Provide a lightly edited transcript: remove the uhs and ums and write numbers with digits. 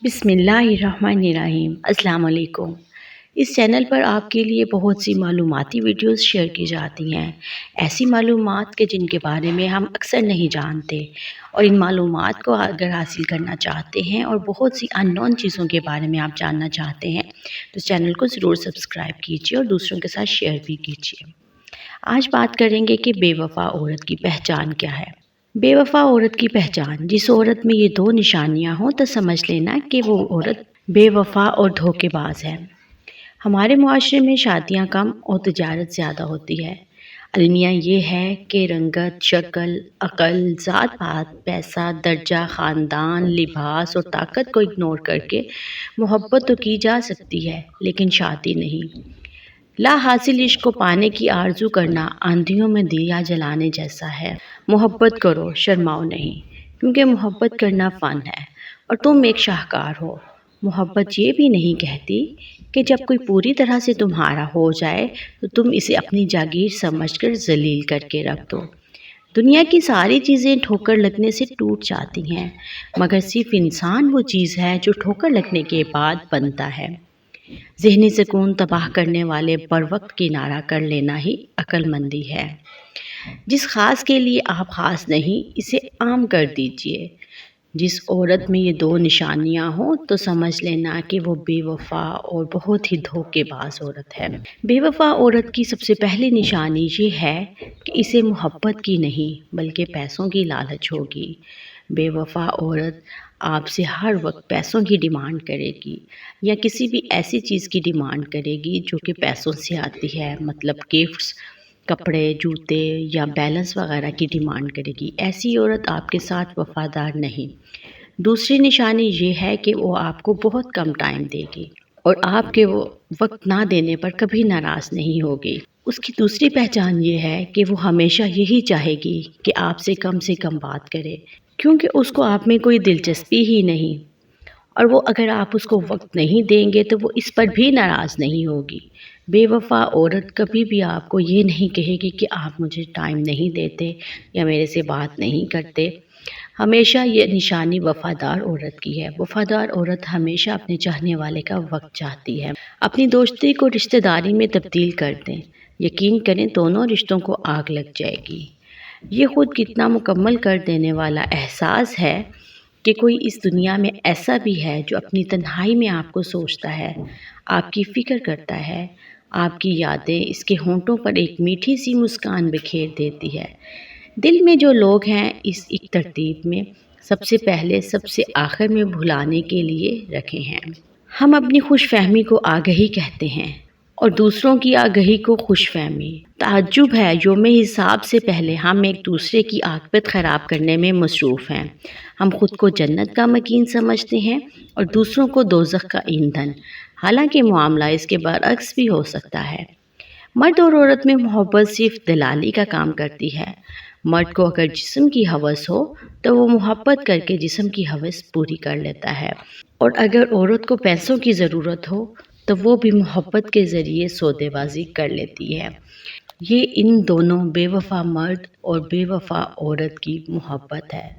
بسم اللہ الرحمن الرحیم۔ السلام علیکم۔ اس چینل پر آپ کے لیے بہت سی معلوماتی ویڈیوز شیئر کی جاتی ہیں، ایسی معلومات کے جن کے بارے میں ہم اکثر نہیں جانتے، اور ان معلومات کو اگر حاصل کرنا چاہتے ہیں اور بہت سی ان نون چیزوں کے بارے میں آپ جاننا چاہتے ہیں تو اس چینل کو ضرور سبسکرائب کیجیے اور دوسروں کے ساتھ شیئر بھی کیجیے۔ آج بات کریں گے کہ بے وفا عورت کی پہچان کیا ہے۔ بے وفا عورت کی پہچان: جس عورت میں یہ دو نشانیاں ہوں تو سمجھ لینا کہ وہ عورت بے وفا اور دھوکے باز ہے۔ ہمارے معاشرے میں شادیاں کم اور تجارت زیادہ ہوتی ہے۔ المیہ یہ ہے کہ رنگت، شکل، عقل، ذات پات، پیسہ، درجہ، خاندان، لباس اور طاقت کو اگنور کر کے محبت تو کی جا سکتی ہے لیکن شادی نہیں۔ لا حاصل عشق کو پانے کی آرزو کرنا آندھیوں میں دیا جلانے جیسا ہے۔ محبت کرو، شرماؤ نہیں، کیونکہ محبت کرنا فن ہے اور تم ایک شاہکار ہو۔ محبت یہ بھی نہیں کہتی کہ جب کوئی پوری طرح سے تمہارا ہو جائے تو تم اسے اپنی جاگیر سمجھ کر ذلیل کر کے رکھ دو۔ دنیا کی ساری چیزیں ٹھوکر لگنے سے ٹوٹ جاتی ہیں، مگر صرف انسان وہ چیز ہے جو ٹھوکر لگنے کے بعد بنتا ہے۔ ذہنی سکون تباہ کرنے والے بر وقت کنارہ کر لینا ہی عقل مندی ہے۔ جس خاص کے لیے آپ خاص نہیں، اسے عام کر دیجئے۔ جس عورت میں یہ دو نشانیاں ہوں تو سمجھ لینا کہ وہ بے وفا اور بہت ہی دھوکے باز عورت ہے۔ بے وفا عورت کی سب سے پہلی نشانی یہ ہے کہ اسے محبت کی نہیں بلکہ پیسوں کی لالچ ہوگی۔ بے وفا عورت آپ سے ہر وقت پیسوں کی ڈیمانڈ کرے گی یا کسی بھی ایسی چیز کی ڈیمانڈ کرے گی جو کہ پیسوں سے آتی ہے، مطلب گفٹس، کپڑے، جوتے یا بیلنس وغیرہ کی ڈیمانڈ کرے گی۔ ایسی عورت آپ کے ساتھ وفادار نہیں۔ دوسری نشانی یہ ہے کہ وہ آپ کو بہت کم ٹائم دے گی اور آپ کے وہ وقت نہ دینے پر کبھی ناراض نہیں ہوگی۔ اس کی دوسری پہچان یہ ہے کہ وہ ہمیشہ یہی چاہے گی کہ آپ سے کم بات کرے، کیونکہ اس کو آپ میں کوئی دلچسپی ہی نہیں، اور وہ اگر آپ اس کو وقت نہیں دیں گے تو وہ اس پر بھی ناراض نہیں ہوگی۔ بے وفا عورت کبھی بھی آپ کو یہ نہیں کہے گی کہ آپ مجھے ٹائم نہیں دیتے یا میرے سے بات نہیں کرتے۔ ہمیشہ یہ نشانی وفادار عورت کی ہے۔ وفادار عورت ہمیشہ اپنے چاہنے والے کا وقت چاہتی ہے۔ اپنی دوستی کو رشتہ داری میں تبدیل کر دیں، یقین کریں دونوں رشتوں کو آگ لگ جائے گی۔ یہ خود کتنا مکمل کر دینے والا احساس ہے کہ کوئی اس دنیا میں ایسا بھی ہے جو اپنی تنہائی میں آپ کو سوچتا ہے، آپ کی فکر کرتا ہے، آپ کی یادیں اس کے ہونٹوں پر ایک میٹھی سی مسکان بکھیر دیتی ہے۔ دل میں جو لوگ ہیں اس ایک ترتیب میں سب سے پہلے سب سے آخر میں بھلانے کے لیے رکھے ہیں۔ ہم اپنی خوش فہمی کو آگہی کہتے ہیں اور دوسروں کی آگہی کو خوش فہمی۔ تعجب ہے یوم حساب سے پہلے ہم ایک دوسرے کی عاقبت خراب کرنے میں مصروف ہیں۔ ہم خود کو جنت کا مکین سمجھتے ہیں اور دوسروں کو دوزخ کا ایندھن، حالانکہ معاملہ اس کے برعکس بھی ہو سکتا ہے۔ مرد اور عورت میں محبت صرف دلالی کا کام کرتی ہے۔ مرد کو اگر جسم کی ہوس ہو تو وہ محبت کر کے جسم کی ہوس پوری کر لیتا ہے، اور اگر عورت کو پیسوں کی ضرورت ہو تو وہ بھی محبت کے ذریعے سودے بازی کر لیتی ہے۔ یہ ان دونوں بے وفا مرد اور بے وفا عورت کی محبت ہے۔